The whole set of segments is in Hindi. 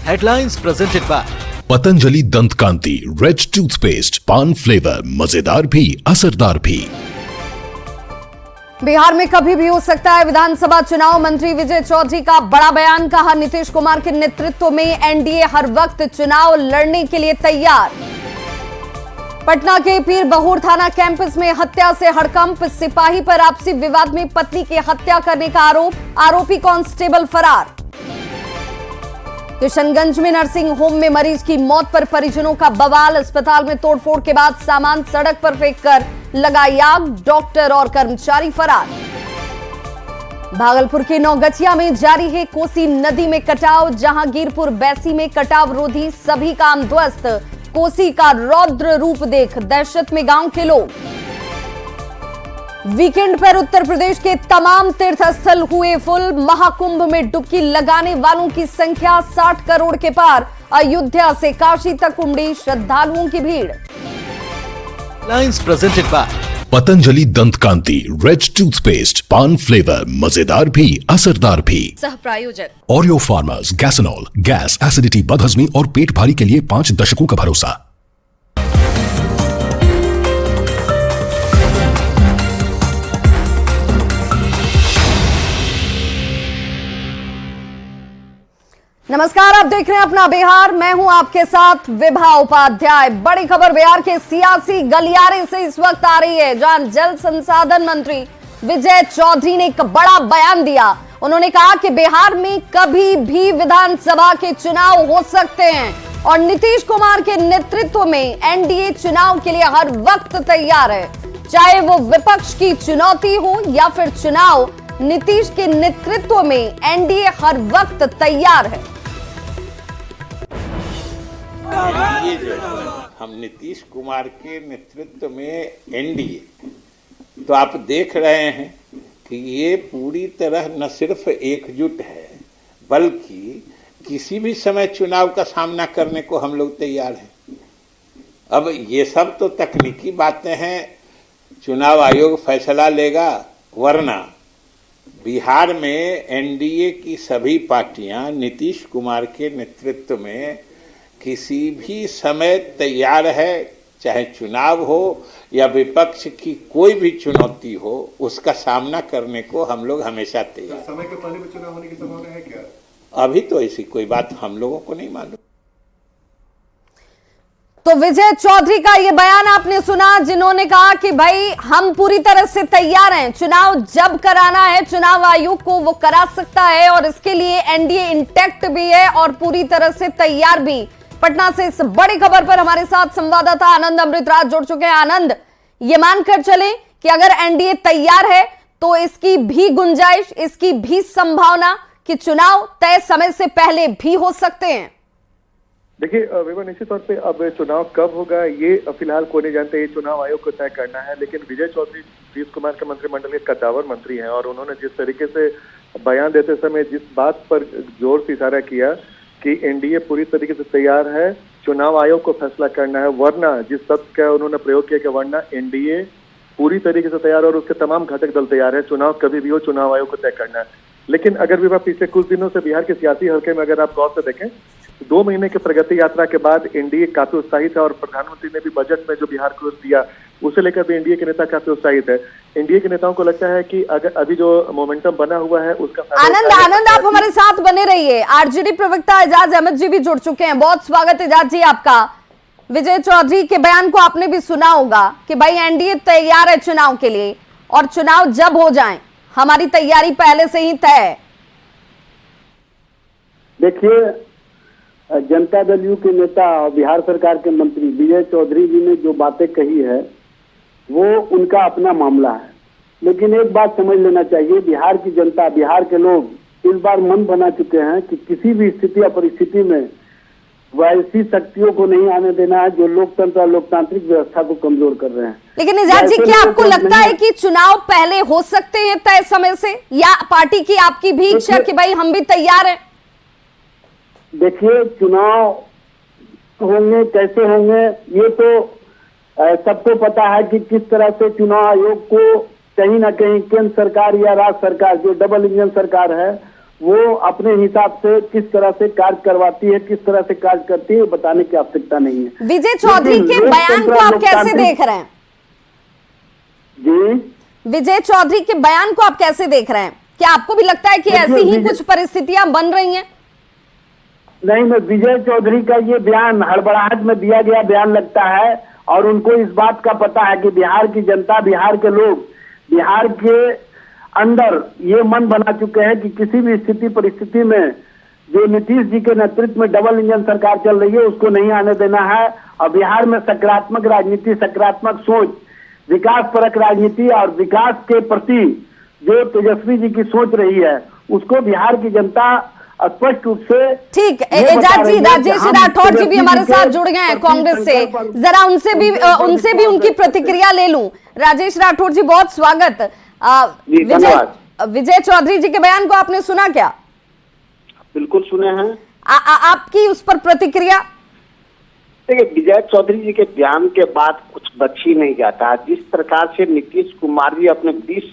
Headlines presented by पतंजलि दंत कांति रिच टूथपेस्ट, पान फ्लेवर, मजेदार भी असरदार भी। बिहार में कभी भी हो सकता है विधानसभा चुनाव। मंत्री विजय चौधरी का बड़ा बयान। कहा, नीतीश कुमार के नेतृत्व में एनडीए हर वक्त चुनाव लड़ने के लिए तैयार। पटना के पीर बहोर थाना कैंपस में हत्या से हड़कंप। सिपाही पर आपसी विवाद में पत्नी की हत्या करने का आरोप। आरोपी कांस्टेबल फरार। किशनगंज में नर्सिंग होम में मरीज की मौत पर परिजनों का बवाल। अस्पताल में तोड़फोड़ के बाद सामान सड़क पर फेंककर लगाई आग। डॉक्टर और कर्मचारी फरार। भागलपुर के नौगछिया में जारी है कोसी नदी में कटाव। जहांगीरपुर बैसी में कटाव रोधी सभी काम ध्वस्त। कोसी का रौद्र रूप देख दहशत में गांव के लोग। वीकेंड पर उत्तर प्रदेश के तमाम तीर्थ स्थल हुए फुल। महाकुंभ में डुबकी लगाने वालों की संख्या 60 करोड़ के पार। अयोध्या से काशी तक उमड़ी श्रद्धालुओं की भीड़। Headlines presented by पतंजलि दंत कांति रिच टूथपेस्ट, पान फ्लेवर, मजेदार भी असरदार भी। सह प्रायोजक ओरियो फार्मर्स, गैसनॉल, गैस, एसिडिटी, बदहजमी और पेट भारी के लिए 5 दशकों का भरोसा। नमस्कार, आप देख रहे हैं अपना बिहार। मैं हूं आपके साथ विभा उपाध्याय। बड़ी खबर बिहार के सियासी गलियारे से इस वक्त आ रही है, जहां जल संसाधन मंत्री विजय चौधरी ने एक बड़ा बयान दिया। उन्होंने कहा कि बिहार में कभी भी विधानसभा के चुनाव हो सकते हैं और नीतीश कुमार के नेतृत्व में एनडीए चुनाव के लिए हर वक्त तैयार है। चाहे वो विपक्ष की चुनौती हो या फिर चुनाव, नीतीश के नेतृत्व में एनडीए हर वक्त तैयार है। ये जो हम नीतीश कुमार के नेतृत्व में एनडीए, तो आप देख रहे हैं कि ये पूरी तरह न सिर्फ एकजुट है, बल्कि किसी भी समय चुनाव का सामना करने को हम लोग तैयार हैं। अब ये सब तो तकनीकी बातें हैं, चुनाव आयोग फैसला लेगा, वरना बिहार में एनडीए की सभी पार्टियां नीतीश कुमार के नेतृत्व में किसी भी समय तैयार है। चाहे चुनाव हो या विपक्ष की कोई भी चुनौती हो, उसका सामना करने को हम लोग हमेशा तैयार। समय के पहले भी चुनाव होने की संभावना है क्या? अभी तो ऐसी कोई बात हम लोगों को नहीं मालूम। तो विजय चौधरी का यह बयान आपने सुना, जिन्होंने कहा कि भाई हम पूरी तरह से तैयार हैं। चुनाव जब कराना है, चुनाव आयोग को वो करा सकता है और इसके लिए एनडीए इंटैक्ट भी है और पूरी तरह से तैयार भी। पटना से इस बड़ी खबर पर हमारे साथ संवाददाता आनंद अमृतराज जुड़ चुके हैं। आनंद, ये मानकर चले कि अगर एनडीए तैयार है तो इसकी भी गुंजाइश, इसकी भी संभावना कि चुनाव तय समय से पहले भी हो सकते हैं। देखिए विभा, निश्चित तौर पे अब चुनाव कब होगा ये फिलहाल कोई नहीं जानते, ये चुनाव आयोग को तय करना है। लेकिन विजय चौधरी नीतीश कुमार के मंत्रिमंडल के कद्दावर मंत्री हैं और उन्होंने जिस तरीके से बयान देते समय जिस बात पर जोर से इशारा किया कि एनडीए पूरी तरीके से तैयार है, चुनाव आयोग को फैसला करना है, वरना जिस शब्द का उन्होंने प्रयोग किया कि वरना एनडीए पूरी तरीके से तैयार और उसके तमाम घटक दल तैयार है, चुनाव कभी भी हो, चुनाव आयोग को तय करना है। लेकिन अगर विभा पिछले कुछ दिनों से बिहार के सियासी हल्के में अगर आप गौर से देखें, 2 महीने की प्रगति यात्रा के बाद एनडीए काफी उत्साहित है और प्रधानमंत्री ने भी बजट में जो बिहार को दिया उसे लेकर भी एनडीए के नेता काफी उत्साहित है। एनडीए के नेताओं को लगता है कि अगर अभी जो मोमेंटम बना हुआ है उसका आनंद आप हमारे साथ बने रहिए। आरजेडी प्रवक्ता एजाज अहमद जी भी जुड़ चुके हैं। बहुत स्वागत एजाज जी आपका। विजय चौधरी के बयान को आपने भी सुना होगा कि भाई एनडीए तैयार है चुनाव के लिए और चुनाव जब हो जाए हमारी तैयारी पहले से ही तय है। देखिए, जनता दल यू के नेता और बिहार सरकार के मंत्री विजय चौधरी जी ने जो बातें कही है वो उनका अपना मामला है, लेकिन एक बात समझ लेना चाहिए, बिहार की जनता, बिहार के लोग इस बार मन बना चुके हैं कि किसी भी स्थिति या परिस्थिति में वैसी शक्तियों को नहीं आने देना है जो लोकतंत्र और लोकतांत्रिक व्यवस्था को कमजोर कर रहे हैं। लेकिन एजाज जी, क्या आपको लगता है कि चुनाव पहले हो सकते हैं तय समय से, या पार्टी की आपकी भी इच्छा कि भाई हम भी तैयार हैं? देखिए, चुनाव होंगे कैसे होंगे ये तो सबको पता है कि किस तरह से चुनाव आयोग को कहीं ना कहीं केंद्र सरकार या राज्य सरकार जो डबल इंजन सरकार है वो अपने हिसाब से किस तरह से कार्य करवाती है, किस तरह से कार्य करती है, बताने की आवश्यकता नहीं है। विजय चौधरी के बयान को आप कैसे देख रहे हैं? जी, विजय चौधरी के बयान को आप कैसे देख रहे हैं? क्या आपको भी लगता है कि ऐसी ही कुछ परिस्थितियां बन रही हैं? नहीं, मैं विजय चौधरी का ये बयान हड़बड़ाहट में दिया गया बयान लगता है, और उनको इस बात का पता है कि बिहार की जनता, बिहार के लोग, बिहार के अंदर ये मन बना चुके हैं कि किसी भी स्थिति परिस्थिति में जो नीतीश जी के नेतृत्व में डबल इंजन सरकार चल रही है उसको नहीं आने देना है, और बिहार में सकारात्मक राजनीति, सकारात्मक सोच, विकास परक राजनीति और विकास के प्रति जो तेजस्वी जी की सोच रही है उसको बिहार की जनता स्पष्ट रूप से ठीक। एजाज जी, राजेश राठौर जी भी हमारे साथ जुड़ गए हैं कांग्रेस से, जरा उनसे भी उनकी प्रतिक्रिया ले लूं। राजेश राठौर जी, बहुत स्वागत। विजय चौधरी जी के बयान को आपने सुना क्या? बिल्कुल सुने हैं। आपकी उस पर प्रतिक्रिया? देखिए, विजय चौधरी जी के बयान के बाद कुछ बच ही नहीं जाता। जिस प्रकार से नीतीश कुमार जी अपने 20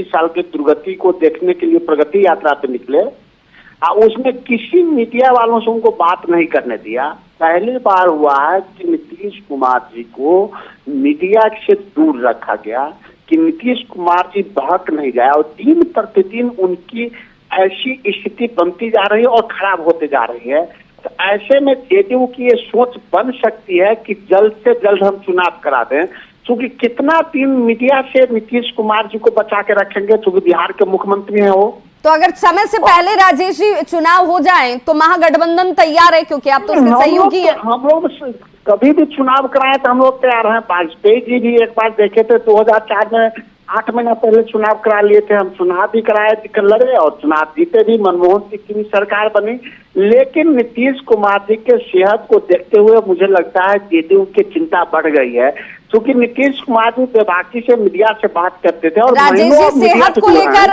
साल के दुर्गति को देखने के लिए प्रगति यात्रा पे निकले, उसमें किसी मीडिया वालों से उनको बात नहीं करने दिया। पहली बार हुआ है कि नीतीश कुमार जी को मीडिया से दूर रखा गया कि नीतीश कुमार जी बहक नहीं जाए, और दिन प्रतिदिन उनकी ऐसी स्थिति बनती जा रही है और खराब होते जा रही है। तो ऐसे में जेडीयू की ये सोच बन सकती है कि जल्द से जल्द हम चुनाव करा दें, क्योंकि कितना दिन मीडिया से नीतीश कुमार जी को बचा के रखेंगे, क्योंकि बिहार के मुख्यमंत्री हैं वो। तो अगर समय से पहले राजेश जी चुनाव हो जाएं तो महागठबंधन तैयार है, क्योंकि आप तो उसके सहयोगी हैं। हम लोग कभी भी चुनाव कराए तो हम लोग तैयार हैं। वाजपेयी जी भी एक बार देखे थे 2004 में, 8 महीना पहले चुनाव करा लिए थे। हम चुनाव भी कराए, लड़े और चुनाव जीते भी। मनमोहन सिंह की भी सरकार बनी। लेकिन नीतीश कुमार जी के सेहत को देखते हुए मुझे लगता है जेडीयू की चिंता बढ़ गई है, क्योंकि नीतीश कुमार जी बेबाकी से मीडिया से बात करते थे। और राजेश जी, सेहत को लेकर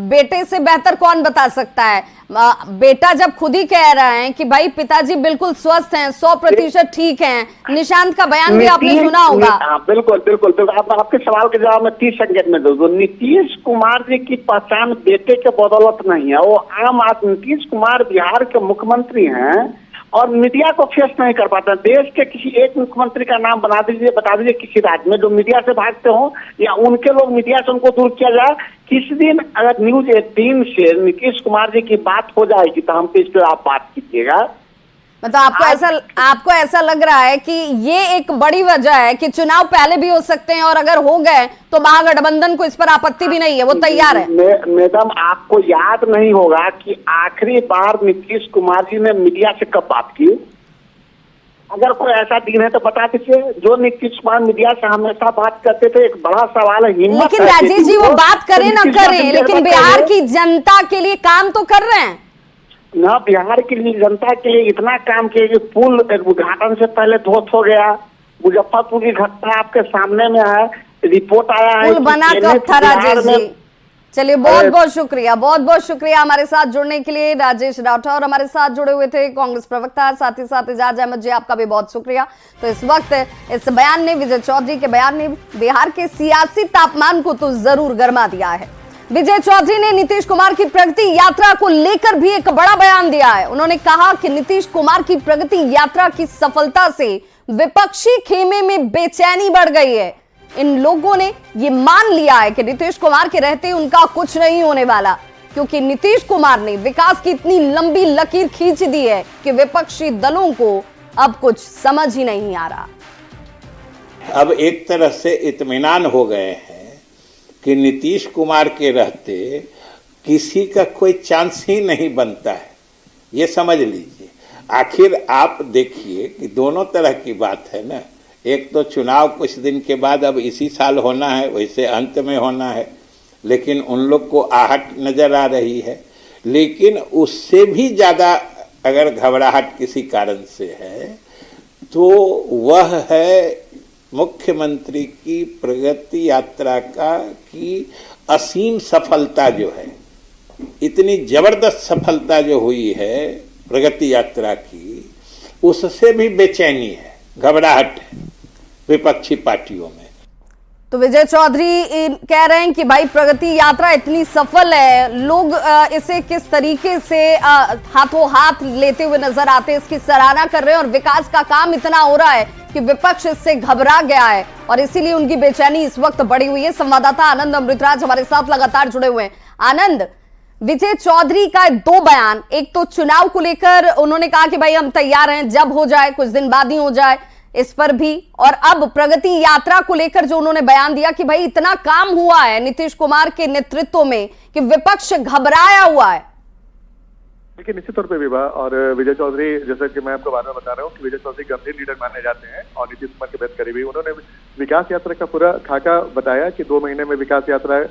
बेटे से बेहतर कौन बता सकता है? बेटा जब खुद ही कह रहे हैं कि भाई पिताजी बिल्कुल स्वस्थ हैं, 100% ठीक हैं। निशांत का बयान भी आपने सुना होगा। बिल्कुल बिल्कुल बिल्कुल। आपके सवाल के जवाब में 30 सेकंड में दो। नीतीश कुमार जी की पहचान बेटे के बदौलत नहीं है, वो आम आदमी। नीतीश कुमार बिहार के मुख्यमंत्री हैं और मीडिया को फेस नहीं कर पाता। देश के किसी एक मुख्यमंत्री का नाम बता दीजिए किसी राज्य में जो मीडिया से भागते हो, या उनके लोग मीडिया से उनको दूर किया जाए। किसी दिन अगर न्यूज 18 से नीतीश कुमार जी की बात हो जाएगी तो हम पे इस पर आप बात कीजिएगा। मतलब आपको ऐसा लग रहा है कि ये एक बड़ी वजह है कि चुनाव पहले भी हो सकते हैं, और अगर हो गए तो महागठबंधन को इस पर आपत्ति भी नहीं है, वो तैयार है। मैडम, आपको याद नहीं होगा कि आखिरी बार नीतीश कुमार जी ने मीडिया से कब बात की? अगर कोई ऐसा दिन है तो बता दीजिए। जो नीतीश कुमार मीडिया से हमेशा बात करते थे, एक बड़ा सवाल है हिम्मत। लेकिन राजेश जी, वो बात करें ना करें, लेकिन बिहार की जनता के लिए काम तो कर रहे हैं ना। बिहार के लिए जनता के लिए इतना काम किया कि पुल उद्घाटन से पहले ध्वस्त हो गया। मुजफ्फरपुर की घटना आपके सामने में है, रिपोर्ट आया है। पुल बना कब था राजेश जी? चलिए, बहुत बहुत शुक्रिया हमारे साथ जुड़ने के लिए। राजेश राठौर हमारे साथ जुड़े हुए थे, कांग्रेस प्रवक्ता, साथ ही साथ एजाज अहमद जी, आपका भी बहुत शुक्रिया। तो इस वक्त इस बयान ने, विजय चौधरी के बयान ने बिहार के सियासी तापमान को तो जरूर गर्मा दिया है। विजय चौधरी ने नीतीश कुमार की प्रगति यात्रा को लेकर भी एक बड़ा बयान दिया है। उन्होंने कहा कि नीतीश कुमार की प्रगति यात्रा की सफलता से विपक्षी खेमे में बेचैनी बढ़ गई है। इन लोगों ने ये मान लिया है कि नीतीश कुमार के रहते उनका कुछ नहीं होने वाला, क्योंकि नीतीश कुमार ने विकास की इतनी लंबी लकीर खींच दी है कि विपक्षी दलों को अब कुछ समझ ही नहीं आ रहा। अब एक तरह से इत्मीनान हो गए हैं कि नीतीश कुमार के रहते किसी का कोई चांस ही नहीं बनता है, ये समझ लीजिए। आखिर आप देखिए कि दोनों तरह की बात है ना। एक तो चुनाव कुछ दिन के बाद अब इसी साल होना है, वैसे अंत में होना है, लेकिन उन लोग को आहट नजर आ रही है। लेकिन उससे भी ज़्यादा अगर घबराहट किसी कारण से है तो वह है मुख्यमंत्री की प्रगति यात्रा की असीम सफलता जो है। इतनी जबरदस्त सफलता जो हुई है प्रगति यात्रा की, उससे भी बेचैनी है, घबराहट है विपक्षी पार्टियों में। तो विजय चौधरी कह रहे हैं कि भाई प्रगति यात्रा इतनी सफल है, लोग इसे किस तरीके से हाथों हाथ लेते हुए नजर आते हैं, इसकी सराहना कर रहे हैं और विकास का काम इतना हो रहा है कि विपक्ष इससे घबरा गया है और इसीलिए उनकी बेचैनी इस वक्त बढ़ी हुई है। संवाददाता आनंद अमृतराज हमारे साथ लगातार जुड़े हुए हैं। आनंद, विजय चौधरी का 2 बयान, एक तो चुनाव को लेकर उन्होंने कहा कि भाई हम तैयार हैं, जब हो जाए, कुछ दिन बाद ही हो जाए, इस पर भी, और अब प्रगति यात्रा को लेकर जो उन्होंने बयान दिया कि भाई इतना काम हुआ है नीतीश कुमार के नेतृत्व में कि विपक्ष घबराया हुआ है। देखिए, निश्चित तौर पे विवाह और विजय चौधरी, जैसा कि मैं आपको बार बार बता रहा हूँ कि विजय चौधरी गंभीर लीडर माने जाते हैं और नीतीश कुमार के बेहद करीबी। उन्होंने विकास यात्रा का पूरा खाका बताया कि 2 महीने में विकास यात्रा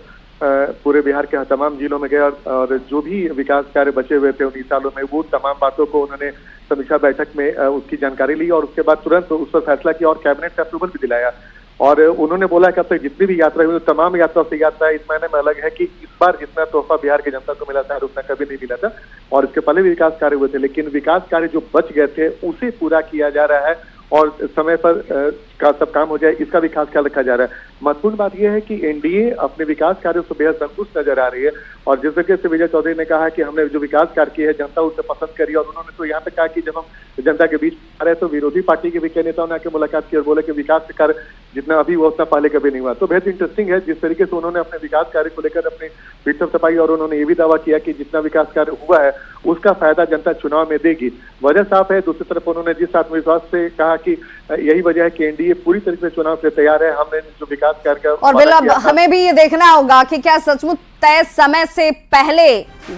पूरे बिहार के तमाम जिलों में गए और जो भी विकास कार्य बचे हुए थे 19 सालों में, वो तमाम बातों को उन्होंने समीक्षा बैठक में उसकी जानकारी ली और उसके बाद तुरंत उस पर फैसला किया और कैबिनेट का अप्रूवल भी दिलाया। और उन्होंने बोला कि अब तक जितनी भी यात्रा हुई तमाम यात्रा से यात्रा इस महीने में अलग है कि इस बार जितना तोहफा बिहार की जनता को मिला था उतना कभी नहीं मिला था। और इसके पहले भी विकास कार्य हुए थे, लेकिन विकास कार्य जो बच गए थे उसे पूरा किया जा रहा है और समय पर का सब काम हो जाए, इसका भी खास ख्याल रखा जा रहा है। महत्वपूर्ण बात यह है कि एनडीए अपने विकास कार्यों से बेहद संतुष्ट नजर आ रही है और जिस तरीके से विजय चौधरी ने कहा कि हमने जो विकास कार्य किए हैं जनता उसे पसंद करी, और उन्होंने तो यहाँ पे कहा कि जब हम जनता के बीच आ रहे तो विरोधी पार्टी के भी कई नेताओं ने आके मुलाकात की और बोले कि विकास कार्य जितना अभी हुआ उतना पहले कभी नहीं हुआ। तो बेहद इंटरेस्टिंग है जिस तरीके से उन्होंने अपने विकास कार्य को लेकर अपनी पीठ तपाई और उन्होंने ये भी दावा किया कि जितना विकास कार्य हुआ है उसका फायदा जनता चुनाव में देगी। वजह साफ है। दूसरी तरफ उन्होंने जिस आत्मविश्वास से कहा कि यही वजह है कि एनडीए पूरी तरीके से चुनाव से तैयार है। हमने जो विकास कार्य का और बिल्कुल हमें भी ये देखना होगा कि क्या सचमुच तय समय से पहले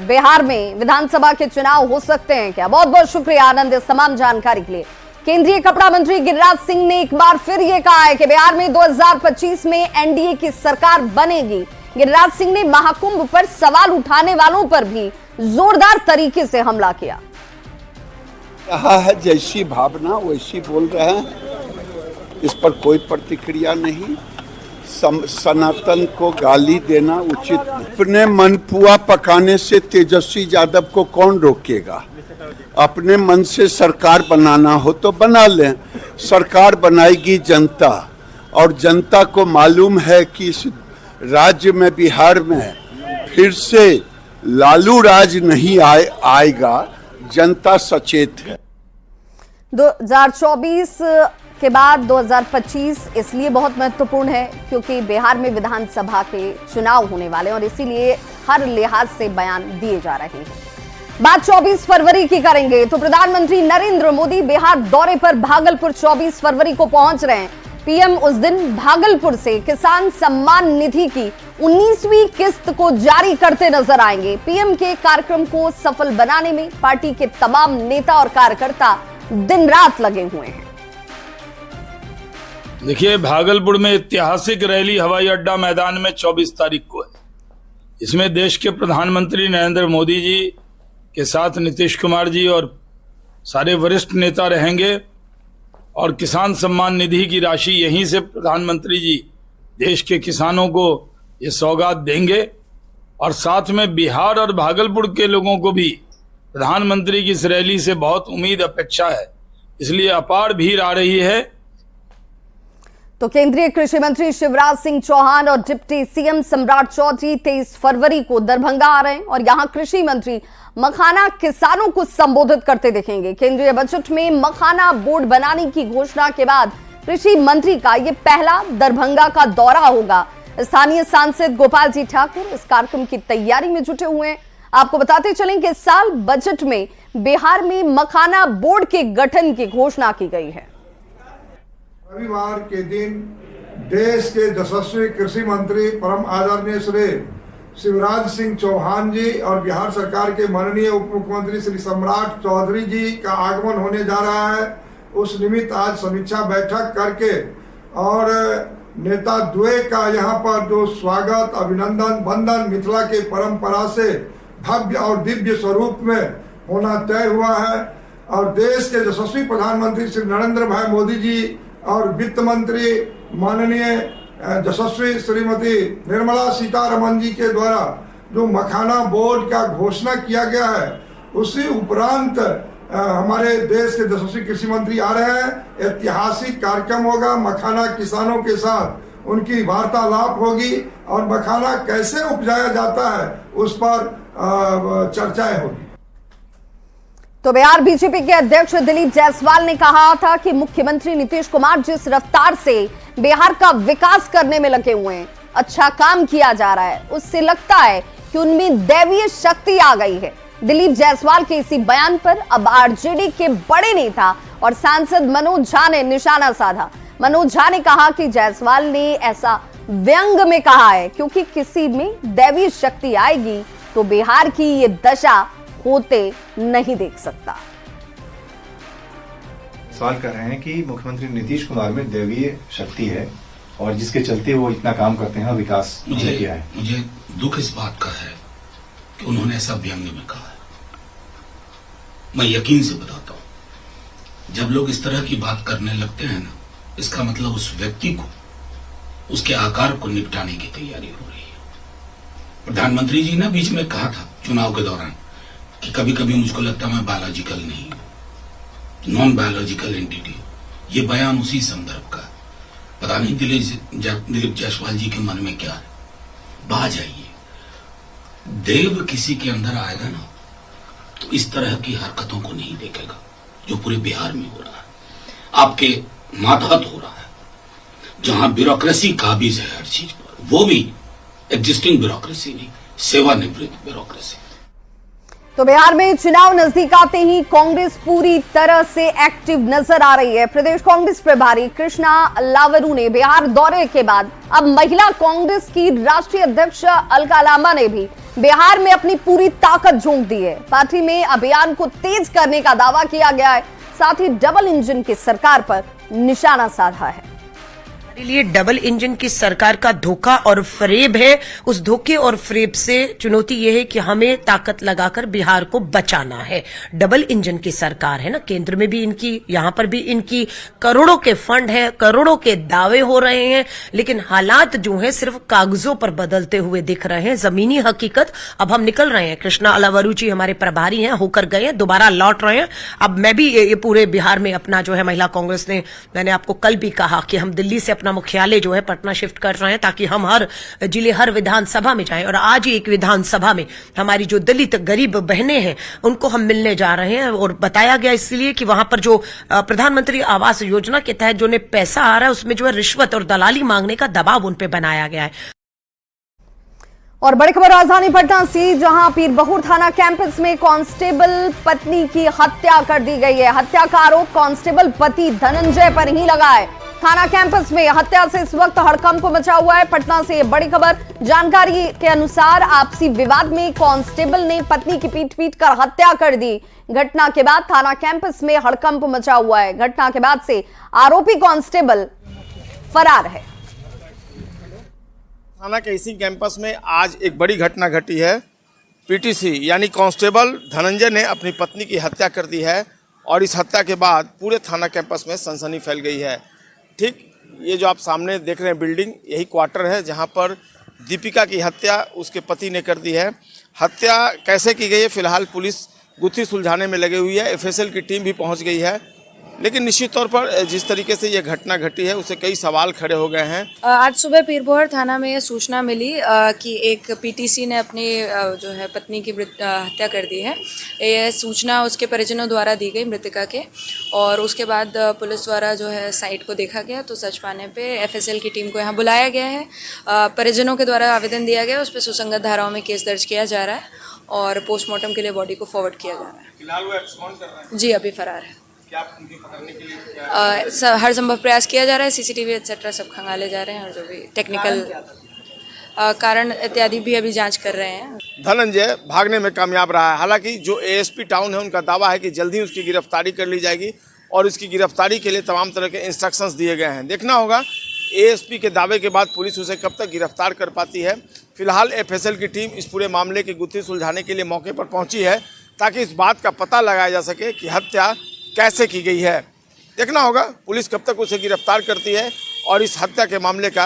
बिहार में विधानसभा के चुनाव हो सकते हैं क्या। बहुत बहुत शुक्रिया आनंद इस तमाम जानकारी के लिए। केंद्रीय कपड़ा मंत्री गिरिराज सिंह ने एक बार फिर ये कहा है कि बिहार में 2025 में एनडीए की सरकार बनेगी। गिरिराज सिंह ने महाकुंभ पर सवाल उठाने वालों पर भी जोरदार तरीके से हमला किया। रहा है जैसी भावना वैसी बोल रहे हैं, इस पर कोई प्रतिक्रिया नहीं। सनातन को गाली देना उचित नहीं। अपने मन पुआ पकाने से तेजस्वी यादव को कौन रोकेगा। अपने मन से सरकार बनाना हो तो बना लें। सरकार बनाएगी जनता और जनता को मालूम है कि इस राज्य में बिहार में फिर से लालू राज नहीं आएगा। जनता सचेत है। 2024 के बाद 2025 इसलिए बहुत महत्वपूर्ण है क्योंकि बिहार में विधानसभा के चुनाव होने वाले हैं और इसीलिए हर लिहाज से बयान दिए जा रहे हैं। बात 24 फरवरी की करेंगे तो प्रधानमंत्री नरेंद्र मोदी बिहार दौरे पर भागलपुर 24 फरवरी को पहुंच रहे हैं। पीएम उस दिन भागलपुर से किसान सम्मान निधि की 19वीं किस्त को जारी करते नजर आएंगे। पीएम के कार्यक्रम को सफल बनाने में पार्टी के तमाम नेता और कार्यकर्ता दिन रात लगे हुए हैं। देखिए, भागलपुर में ऐतिहासिक रैली हवाई अड्डा मैदान में 24 तारीख को है। इसमें देश के प्रधानमंत्री नरेंद्र मोदी जी के साथ नीतीश कुमार जी और सारे वरिष्ठ नेता रहेंगे और किसान सम्मान निधि की राशि यहीं से प्रधानमंत्री जी देश के किसानों को ये सौगात देंगे और साथ में बिहार और भागलपुर के लोगों को भी प्रधानमंत्री की इस रैली से बहुत उम्मीद अपेक्षा है, इसलिए अपार भीड़ आ रही है। तो केंद्रीय कृषि मंत्री शिवराज सिंह चौहान और डिप्टी सीएम सम्राट चौधरी 23 फरवरी को दरभंगा आ रहे हैं और यहां कृषि मंत्री मखाना किसानों को संबोधित करते दिखेंगे। केंद्रीय बजट में मखाना बोर्ड बनाने की घोषणा के बाद कृषि मंत्री का यह पहला दरभंगा का दौरा होगा। स्थानीय सांसद गोपाल जी ठाकुर इस कार्यक्रम की तैयारी में जुटे हुए हैं। आपको बताते चलें कि इस साल बजट में बिहार में मखाना बोर्ड के गठन की घोषणा की गई है। रविवार के दिन देश के यशस्वी कृषि मंत्री परम आदरणीय श्री शिवराज सिंह चौहान जी और बिहार सरकार के माननीय उप मुख्यमंत्री श्री सम्राट चौधरी जी का आगमन होने जा रहा है। उस निमित्त आज समीक्षा बैठक करके और नेता द्वय का यहाँ पर जो स्वागत अभिनंदन वंदन मिथिला के परंपरा से भव्य और दिव्य स्वरूप में होना तय हुआ है और देश के यशस्वी प्रधानमंत्री श्री नरेंद्र भाई मोदी जी और वित्त मंत्री माननीय यशस्वी श्रीमती निर्मला सीतारमन जी के द्वारा जो मखाना बोर्ड का घोषणा किया गया है, उसी उपरांत हमारे देश के यशस्वी कृषि मंत्री आ रहे हैं। ऐतिहासिक कार्यक्रम होगा, मखाना किसानों के साथ उनकी वार्तालाप होगी और मखाना कैसे उपजाया जाता है उस पर चर्चाएं होगी। तो बिहार बीजेपी के अध्यक्ष दिलीप जायसवाल ने कहा था कि मुख्यमंत्री नीतीश कुमार जिस रफ्तार से बिहार का विकास करने में लगे हुए हैं, अच्छा काम किया जा रहा है, उससे लगता है कि उनमें दैवीय शक्ति आ गई है। दिलीप जायसवाल के इसी बयान पर अब आरजेडी के बड़े नेता और सांसद मनोज झा ने निशाना साधा। मनोज झा ने कहा कि जायसवाल ने ऐसा व्यंग में कहा है क्योंकि किसी में दैवीय शक्ति आएगी तो बिहार की ये दशा होते नहीं देख सकता। सवाल कर रहे हैं कि मुख्यमंत्री नीतीश कुमार में दैवीय शक्ति है और जिसके चलते वो इतना काम करते हैं और विकास किया है। मुझे दुख इस बात का है कि उन्होंने ऐसा व्यंग्य में कहा है। मैं यकीन से बताता हूं, जब लोग इस तरह की बात करने लगते हैं ना, इसका मतलब उस व्यक्ति को, उसके आकार को निपटाने की तैयारी हो रही है। प्रधानमंत्री जी ने बीच में कहा था चुनाव के दौरान कि कभी कभी मुझको लगता है मैं बायोलॉजिकल नहीं हूं, नॉन बायोलॉजिकल एंटिटी। ये बयान उसी संदर्भ का। पता नहीं दिलीप जायसवाल जी के मन में क्या है। बाज आइए, देव किसी के अंदर आएगा ना तो इस तरह की हरकतों को नहीं देखेगा जो पूरे बिहार में हो रहा है, आपके मातहत हो रहा है, जहां ब्यूरोक्रेसी काबिज है हर चीज पर, वो भी एग्जिस्टिंग ब्यूरोक्रेसी नहीं, सेवानिवृत्त ब्यूरोक्रेसी। तो बिहार में चुनाव नजदीक आते ही कांग्रेस पूरी तरह से एक्टिव नजर आ रही है। प्रदेश कांग्रेस प्रभारी कृष्णा लावरू ने बिहार दौरे के बाद अब महिला कांग्रेस की राष्ट्रीय अध्यक्ष अलका लांबा ने भी बिहार में अपनी पूरी ताकत झोंक दी है। पार्टी में अभियान को तेज करने का दावा किया गया है, साथ ही डबल इंजन की सरकार पर निशाना साधा है। हमारे लिए डबल इंजन की सरकार का धोखा और फरेब है। उस धोखे और फरेब से चुनौती यह है कि हमें ताकत लगाकर बिहार को बचाना है। डबल इंजन की सरकार है ना, केंद्र में भी इनकी, यहां पर भी इनकी करोड़ों के फंड है, करोड़ों के दावे हो रहे हैं, लेकिन हालात जो है सिर्फ कागजों पर बदलते हुए दिख रहे हैं। जमीनी हकीकत अब हम निकल रहे हैं। कृष्णा लावरू जी हमारे प्रभारी हैं, होकर गए हैं, दोबारा लौट रहे हैं। अब मैं भी ये पूरे बिहार में अपना जो है महिला कांग्रेस ने, मैंने आपको कल भी कहा कि हम दिल्ली से अपना मुख्यालय जो है पटना शिफ्ट कर रहे हैं ताकि हम हर जिले, हर विधानसभा में जाएं। और आज ही एक विधानसभा में हमारी जो दलित गरीब बहनें हैं उनको हम मिलने जा रहे हैं। और बताया गया इसलिए कि वहां पर जो प्रधानमंत्री आवास योजना के तहत जो पैसा आ रहा है उसमें जो है रिश्वत और दलाली मांगने का दबाव उन पर बनाया गया है। और बड़ी खबर राजधानी पटना से, जहां पीरबहुर थाना कैंपस में कांस्टेबल पत्नी की हत्या कर दी गई है। हत्या का आरोप कांस्टेबल पति धनंजय पर ही लगा है। थाना कैंपस में हत्या से इस वक्त हड़कंप मचा हुआ है। पटना से ये बड़ी खबर। जानकारी के अनुसार आपसी विवाद में कांस्टेबल ने पत्नी की पीट कर हत्या कर दी। घटना के बाद थाना कैंपस में हड़कंप मचा हुआ है। घटना के बाद से आरोपी कांस्टेबल फरार है। थाना के इसी कैंपस में आज एक बड़ी घटना घटी है। पीटीसी यानी कांस्टेबल धनंजय ने अपनी पत्नी की हत्या कर दी है और इस हत्या के बाद पूरे थाना कैंपस में सनसनी फैल गई है। ठीक ये जो आप सामने देख रहे हैं बिल्डिंग, यही क्वार्टर है जहां पर दीपिका की हत्या उसके पति ने कर दी है। हत्या कैसे की गई है फिलहाल पुलिस गुत्थी सुलझाने में लगी हुई है। एफएसएल की टीम भी पहुंच गई है, लेकिन निश्चित तौर पर जिस तरीके से ये घटना घटी है उससे कई सवाल खड़े हो गए हैं। आज सुबह पीरबहुर थाना में सूचना मिली कि एक पीटीसी ने अपनी जो है पत्नी की हत्या कर दी है। ये सूचना उसके परिजनों द्वारा दी गई मृतका के, और उसके बाद पुलिस द्वारा जो है साइट को देखा गया तो सच पाने पे एफएसएल की टीम को यहाँ बुलाया गया है। परिजनों के द्वारा आवेदन दिया गया, उस पर सुसंगत धाराओं में केस दर्ज किया जा रहा है और पोस्टमार्टम के लिए बॉडी को फॉरवर्ड किया जा रहा है। फिलहाल वो एब्सकॉन्ड कर रहे हैं? जी, अभी फरार है। क्या उनकी पकड़ने के लिए हर संभव प्रयास किया जा रहा है। सीसीटीवी एक्सेट्रा सब खंगाले जा रहे हैं और जो भी टेक्निकल कारण इत्यादि भी अभी जांच कर रहे हैं। धनंजय भागने में कामयाब रहा है। हालांकि जो एएसपी टाउन है उनका दावा है कि जल्द ही उसकी गिरफ्तारी कर ली जाएगी और उसकी गिरफ्तारी के लिए तमाम तरह के इंस्ट्रक्शंस दिए गए हैं। देखना होगा एएसपी के दावे के बाद पुलिस उसे कब तक गिरफ्तार कर पाती है। फिलहाल एफएसएल की टीम इस पूरे मामले की गुत्थी सुलझाने के लिए मौके पर पहुंची है ताकि इस बात का पता लगाया जा सके कि हत्या कैसे की गई है। देखना होगा पुलिस कब तक उसे गिरफ्तार करती है और इस हत्या के मामले का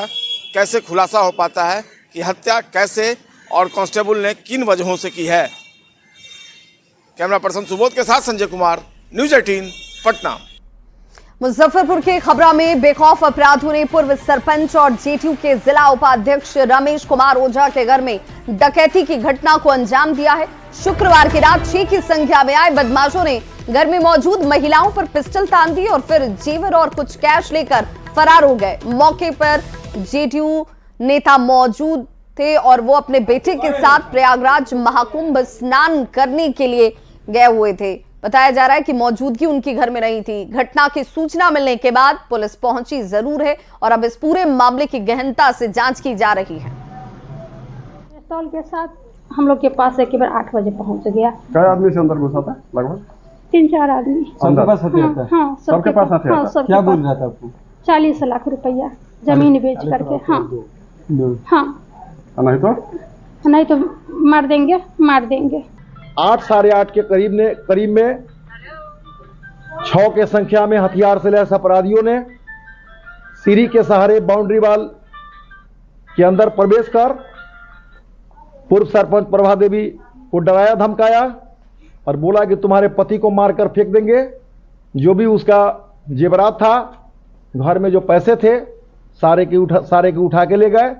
कैसे खुलासा हो पाता है कि हत्या कैसे और कांस्टेबल ने किन वजहों से की है। कैमरा पर्सन सुबोध के साथ संजय कुमार, न्यूज़ 18 पटना। मुजफ्फरपुर के खबरा में बेखौफ अपराधियों ने पूर्व सरपंच और जेटीयू के जिला उपाध्यक्ष रमेश कुमार ओझा के घर में डकैती की घटना को अंजाम दिया है। शुक्रवार की रात 6 की संख्या में आए बदमाशों ने घर में मौजूद महिलाओं पर पिस्टल तान दी और फिर जेवर और कुछ कैश लेकर फरार हो गए। मौके पर जेटीयू नेता मौजूद थे और वो अपने बेटे के साथ प्रयागराज महाकुंभ स्नान करने के लिए गए हुए थे। बताया जा रहा है कि मौजूदगी उनकी घर में नहीं थी। घटना की सूचना मिलने के बाद पुलिस पहुंची जरूर है और अब इस पूरे मामले की गहनता से जांच की जा रही है। पिस्तौल के साथ हम लोग के पास एक बार 8 बजे पहुंच गया। क्या आदमी से अंदर घुसा था? लगभग 3-4 आदमी। सबके पास हथियार था? हाँ, सबके पास हथियार था। क्या बोल रहा था आपको? 40 लाख रुपया जमीन बेच करके। हाँ हाँ, नहीं तो मार देंगे। 8 साढ़े 8 के करीब में 6 के संख्या में हथियार से लैस अपराधियों ने सीढ़ी के सहारे बाउंड्री वाल के अंदर प्रवेश कर पूर्व सरपंच प्रभा देवी को डराया धमकाया और बोला कि तुम्हारे पति को मारकर फेंक देंगे। जो भी उसका जेवरात था, घर में जो पैसे थे, सारे के उठा के ले गए।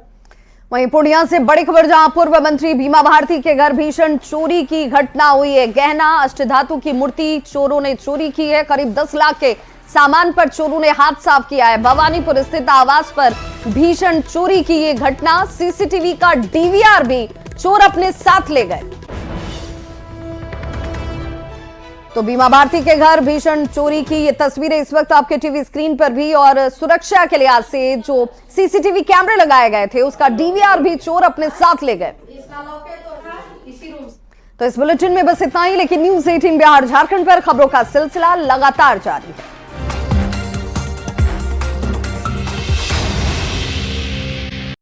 वहीं पूर्णिया से बड़ी खबर, जहां पूर्व मंत्री बीमा भारती के घर भीषण चोरी की घटना हुई है। गहना अष्टधातु की मूर्ति चोरों ने चोरी की है। करीब 10 लाख के सामान पर चोरों ने हाथ साफ किया है। भवानीपुर स्थित आवास पर भीषण चोरी की ये घटना। सीसीटीवी का डीवीआर भी चोर अपने साथ ले गए। तो बीमा भारती के घर भीषण चोरी की ये तस्वीरें इस वक्त आपके टीवी स्क्रीन पर भी, और सुरक्षा के लिहाज से जो सीसीटीवी कैमरे लगाए गए थे उसका डीवीआर भी चोर अपने साथ ले गए। तो इस बुलेटिन में बस इतना ही, लेकिन न्यूज़ 18 बिहार झारखंड पर खबरों का सिलसिला लगातार जारी है।